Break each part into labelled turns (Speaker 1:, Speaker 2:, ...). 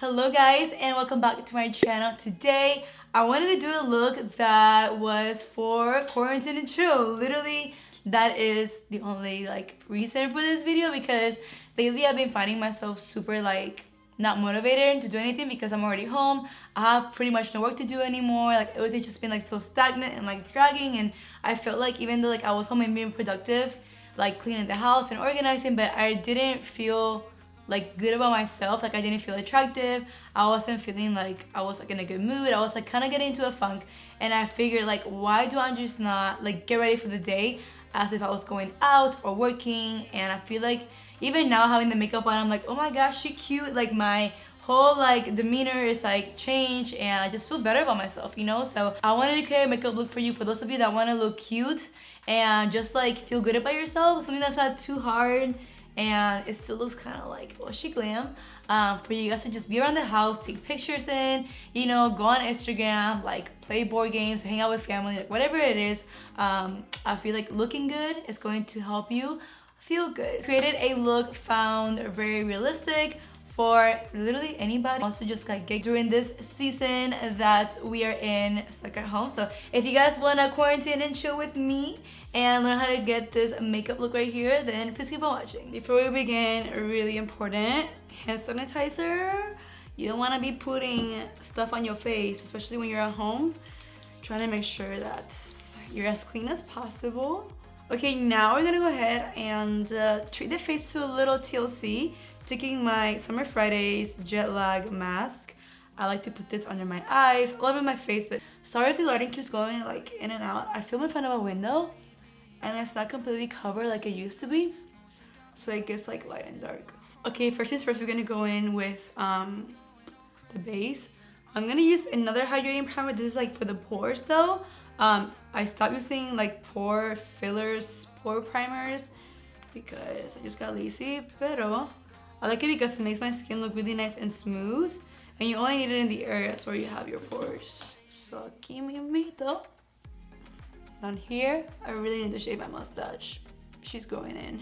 Speaker 1: Hello guys and welcome back to my channel. Today I wanted to do a look that was for quarantine and chill. Literally that is the only reason for this video, because lately I've been finding myself super not motivated to do anything because I'm already home. I have pretty much no work to do anymore. Everything's just been so stagnant and dragging, and I felt like even though I was home and being productive, cleaning the house and organizing, but I didn't feel good about myself. I didn't feel attractive. I wasn't feeling I was in a good mood. I was kind of getting into a funk, and I figured why do I just not get ready for the day as if I was going out or working. And I feel even now having the makeup on, I'm oh my gosh, she cute. My whole demeanor is changed, and I just feel better about myself, you know. So I wanted to create a makeup look for you, for those of you that want to look cute and just feel good about yourself, something that's not too hard and it still looks kind of she glam, for you guys to just be around the house, take pictures in, you know, go on Instagram, play board games, hang out with family, whatever it is. I feel looking good is going to help you feel good. Created a look found very realistic for literally anybody wants to just get during this season that we are in, stuck at home. So if you guys want to quarantine and chill with me and learn how to get this makeup look right here, then please keep on watching. Before we begin, really important, hand sanitizer. You don't want to be putting stuff on your face, especially when you're at home. Trying to make sure that you're as clean as possible. Okay, now we're gonna go ahead and treat the face to a little TLC. Taking my Summer Fridays jet lag mask. I like to put this under my eyes, all over my face, but sorry if the lighting keeps going in and out. I film in front of a window and it's not completely covered like it used to be, so it gets light and dark. Okay, first things first, we're gonna go in with the base. I'm gonna use another hydrating primer. This is for the pores though. I stopped using pore fillers, pore primers, because I just got lazy, pero I like it because it makes my skin look really nice and smooth, and you only need it in the areas where you have your pores. So aquí mi amito. Down here, I really need to shave my mustache. She's going in.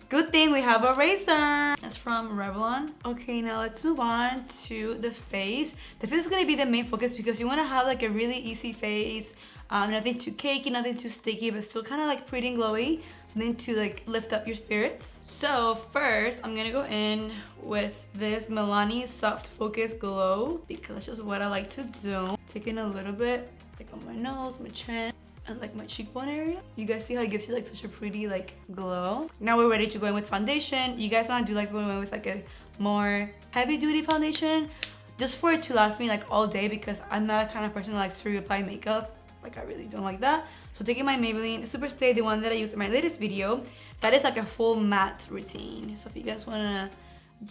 Speaker 1: Good thing we have a razor. That's from Revlon. Okay, now let's move on to the face. The face is gonna be the main focus because you wanna have a really easy face. Nothing too cakey, nothing too sticky, but still kind of pretty and glowy. Something to lift up your spirits. So first, I'm gonna go in with this Milani Soft Focus Glow because that's just what I like to do. Taking a little bit on my nose, my chin, and my cheekbone area. You guys see how it gives you such a pretty glow. Now we're ready to go in with foundation. You guys want to do going in with a more heavy duty foundation, just for it to last me all day, because I'm not the kind of person that likes to reapply makeup. I really don't like that. So taking my Maybelline Super Stay, the one that I used in my latest video, that is a full matte routine. So if you guys wanna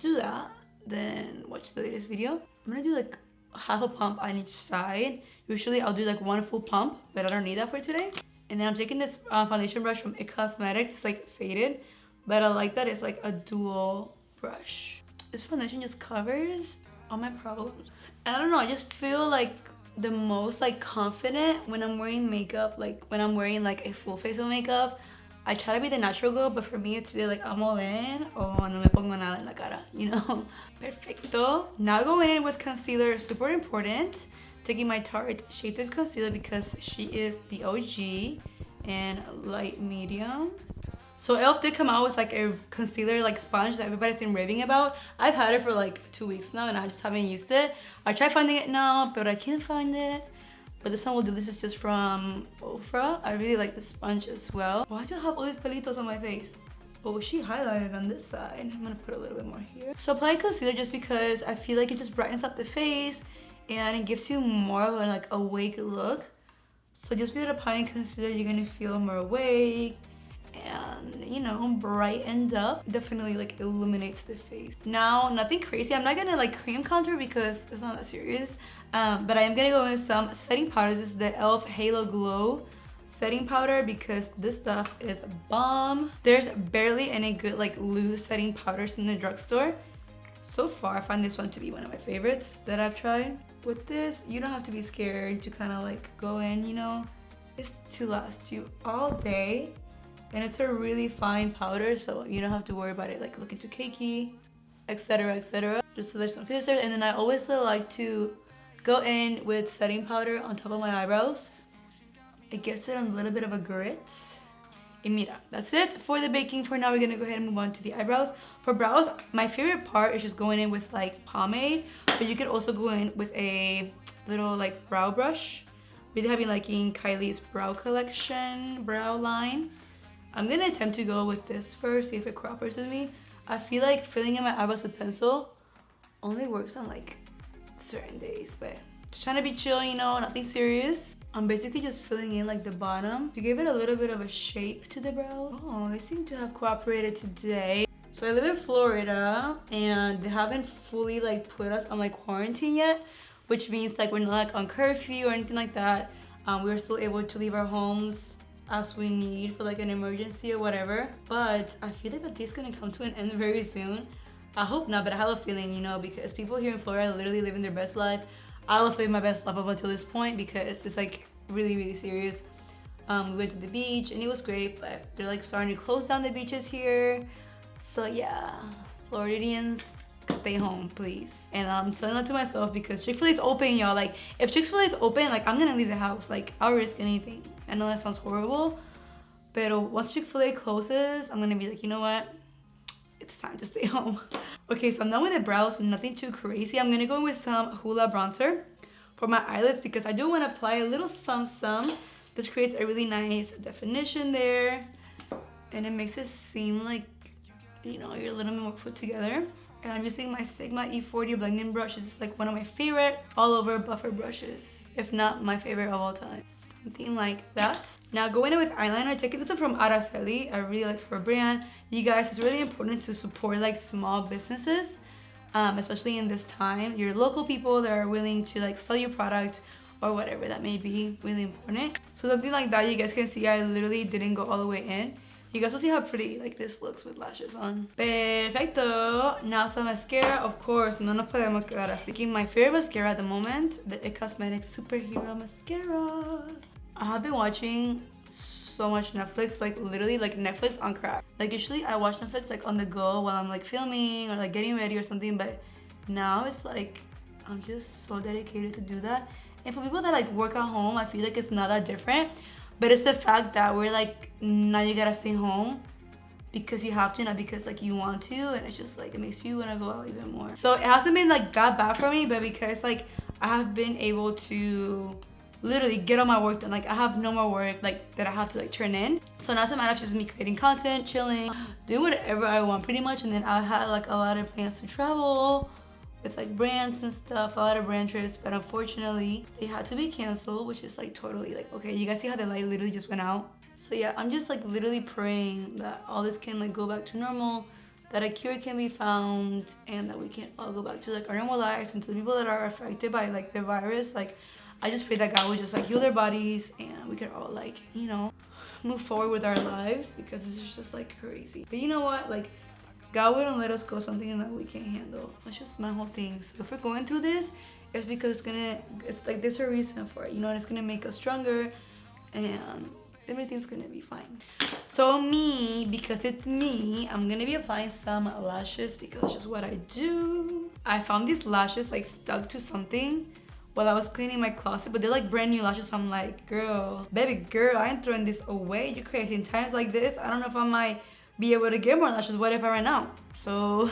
Speaker 1: do that, then watch the latest video. I'm gonna do half a pump on each side. Usually I'll do one full pump, but I don't need that for today. And then I'm taking this foundation brush from It Cosmetics. It's faded, but I like that it's a dual brush. This foundation just covers all my problems. And I don't know, I just feel the most confident when I'm wearing makeup, when I'm wearing a full face of makeup. I try to be the natural girl, but for me it's either I'm all in o no me pongo nada en la cara, you know. Perfecto. Now going in with concealer, super important. Taking my Tarte Shade Tape Concealer because she is the OG and light medium. So e.l.f. did come out with a concealer sponge that everybody's been raving about. I've had it for 2 weeks now and I just haven't used it. I tried finding it now, but I can't find it. But this one will do. This is just from Ofra. I really like the sponge as well. Why do I have all these pelitos on my face? Oh, she highlighted on this side. I'm gonna put a little bit more here. So applying concealer just because I feel it just brightens up the face and it gives you more of an awake look. So just with applying concealer, you're gonna feel more awake and, you know, brightened up. Definitely illuminates the face. Now, nothing crazy. I'm not gonna cream contour because it's not that serious, but I am gonna go with some setting powder. This is the e.l.f. Halo Glow setting powder because this stuff is bomb. There's barely any good loose setting powders in the drugstore. So far, I find this one to be one of my favorites that I've tried. With this, you don't have to be scared to kind of go in, you know. It's to last you all day. And it's a really fine powder, so you don't have to worry about it looking too cakey, etc, etc. just so there's no kisser. And then I always like to go in with setting powder on top of my eyebrows. It gets it a little bit of a grit. And mira, that's it for the baking. For now, we're gonna go ahead and move on to the eyebrows. For brows, my favorite part is just going in with like pomade, but you could also go in with a little like brow brush. Really have been liking Kylie's brow collection brow line. I'm gonna attempt to go with this first, see if it cooperates with me. I feel like filling in my eyebrows with pencil only works on like certain days, but just trying to be chill, you know, nothing serious. I'm basically just filling in like the bottom to give it a little bit of a shape to the brow. Oh, they seem to have cooperated today. So I live in Florida and they haven't fully like put us on like quarantine yet, which means like we're not like on curfew or anything like that. We're still able to leave our homes as we need for like an emergency or whatever. But I feel like that day's gonna come to an end very soon. I hope not, but I have a feeling, you know, because people here in Florida are literally living their best life. I was living my best life up until this point because it's like really, really serious. We went to the beach and it was great, but they're like starting to close down the beaches here. So yeah, Floridians, stay home, please. And I'm telling that to myself because Chick-fil-A is open, y'all. Like, if Chick-fil-A is open, like, I'm gonna leave the house. Like, I'll risk anything. I know that sounds horrible, but once Chick-fil-A closes, I'm gonna be like, you know what? It's time to stay home. Okay, so I'm done with the brows, nothing too crazy. I'm gonna go in with some Hoola bronzer for my eyelids because I do want to apply a little some. This creates a really nice definition there, and it makes it seem like, you know, you're a little bit more put together. And I'm using my Sigma E40 blending brush. It's just like one of my favorite all over buffer brushes, if not my favorite of all time. Something like that. Now going in with eyeliner, taking this one from Araceli. I really like her brand. You guys, it's really important to support like small businesses, especially in this time. Your local people that are willing to like sell your product or whatever that may be, really important. So something like that, you guys can see I literally didn't go all the way in. You guys will see how pretty like this looks with lashes on. Perfecto. Now some mascara, of course. No nos podemos quedar así. My favorite mascara at the moment, the It Cosmetics Superhero Mascara. I have been watching so much Netflix, like literally like Netflix on crack. Like usually I watch Netflix like on the go while I'm like filming or like getting ready or something, but now it's like I'm just so dedicated to do that. And for people that like work at home, I feel like it's not that different. But it's the fact that we're like, now you gotta stay home because you have to, not because like you want to. And it's just like, it makes you wanna go out even more. So it hasn't been like that bad for me, but because like I have been able to literally get all my work done. Like I have no more work like that I have to like turn in. So now it's a matter of just me creating content, chilling, doing whatever I want pretty much. And then I had like a lot of plans to travel with like brands and stuff, a lot of brand trips, but unfortunately they had to be canceled, which is like totally like, okay, you guys see how the light literally just went out? So yeah, I'm just like literally praying that all this can like go back to normal, that a cure can be found, and that we can all go back to like our normal lives. And to the people that are affected by like the virus, like I just pray that God would just like heal their bodies and we could all like, you know, move forward with our lives, because this is just like crazy. But you know what, like God wouldn't let us go something that we can't handle. That's just my whole thing. So if we're going through this, it's because it's like there's a reason for it, you know, and it's gonna make us stronger and everything's gonna be fine. So me, because it's me, I'm gonna be applying some lashes because it's just what I do. I found these lashes like stuck to something while I was cleaning my closet, but they're like brand new lashes. So I'm like, girl, baby girl, I ain't throwing this away. You're crazy. In times like this, I don't know if I might be able to get more lashes. What if I run out? So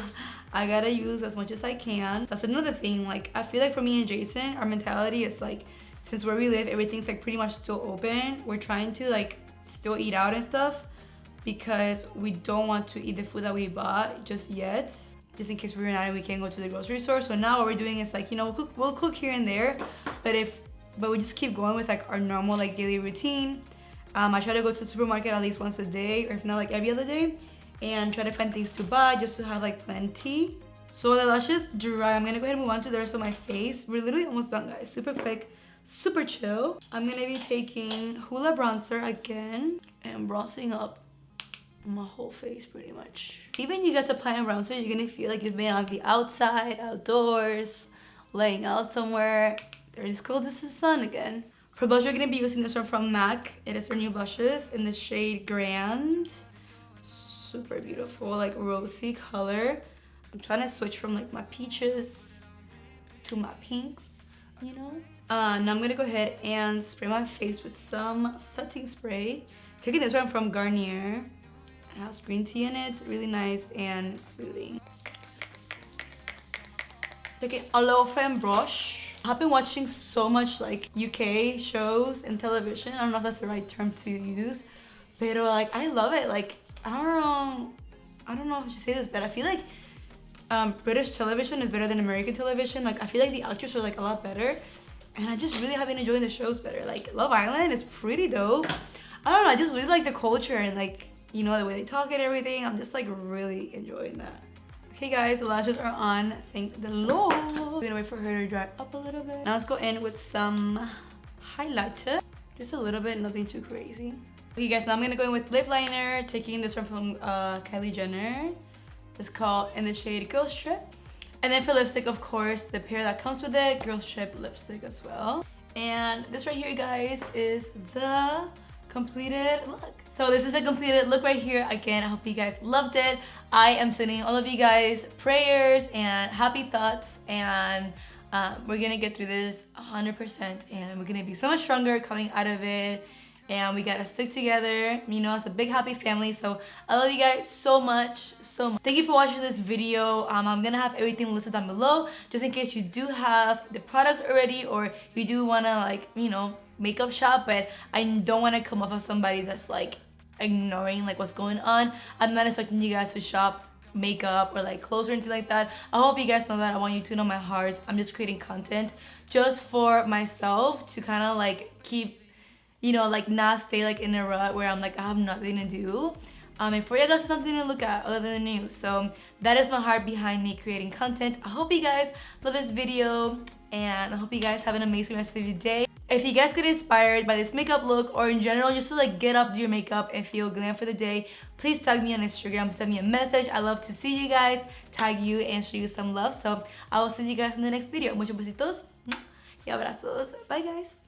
Speaker 1: I gotta use as much as I can. That's another thing. Like I feel like for me and Jason, our mentality is like, since where we live, everything's like pretty much still open. We're trying to like still eat out and stuff because we don't want to eat the food that we bought just yet, just in case we run out and we can't go to the grocery store. So now what we're doing is like, you know, we'll cook here and there, but we just keep going with like our normal like daily routine. I try to go to the supermarket at least once a day, or if not like every other day, and try to find things to buy just to have like plenty. So the lashes dry, I'm gonna go ahead and move on to the rest of my face. We're literally almost done, guys. Super quick, super chill. I'm gonna be taking Hoola bronzer again and bronzing up my whole face pretty much. Even you guys applying bronzer, you're gonna feel like you've been on the outside, outdoors, laying out somewhere. There it is, cold as the sun again. For blush, we're gonna be using this one from MAC. It is their new blushes in the shade Grand. Super beautiful, like rosy color. I'm trying to switch from like my peaches to my pinks, you know? Now I'm gonna go ahead and spray my face with some setting spray. Taking this one from Garnier. It has green tea in it, really nice and soothing. Taking a little fan brush. I've been watching so much like UK shows and television. I don't know if that's the right term to use, but like I love it. Like I don't know if I should say this, but I feel like British television is better than American television. Like I feel like the actors are like a lot better, and I just really have been enjoying the shows better. Like Love Island is pretty dope. I don't know, I just really like the culture and like, you know, the way they talk and everything. I'm just like really enjoying that. Okay guys, the lashes are on, thank the Lord. We're gonna wait for her to dry up a little bit. Now let's go in with some highlighter. Just a little bit, nothing too crazy. Okay guys, now I'm gonna go in with lip liner, taking this one from Kylie Jenner. It's called in the shade Girl Trip. And then for lipstick, of course, the pair that comes with it, Girl Trip lipstick as well. And this right here, guys, is the completed look. So this is a completed look right here. Again, I hope you guys loved it. I am sending all of you guys prayers and happy thoughts, and we're gonna get through this 100%, and we're gonna be so much stronger coming out of it, and we gotta stick together, you know, it's a big happy family. So I love you guys so much, so much. Thank you for watching this video. I'm gonna have everything listed down below just in case you do have the products already, or you do wanna, like, you know, makeup shop, but I don't want to come off of somebody that's like ignoring like what's going on. I'm not expecting you guys to shop makeup or like clothes or anything like that. I hope you guys know that. I want you to know my heart. I'm just creating content just for myself to kind of like keep, you know, like not stay like in a rut where I'm like I have nothing to do. And for you guys, something to look at other than the news. So that is my heart behind me creating content. I hope you guys love this video, and I hope you guys have an amazing rest of your day. If you guys get inspired by this makeup look, or in general just to like get up, do your makeup and feel glam for the day, please tag me on Instagram, send me a message. I love to see you guys, tag you, and show you some love. So I will see you guys in the next video. Muchos besitos y abrazos. Bye guys.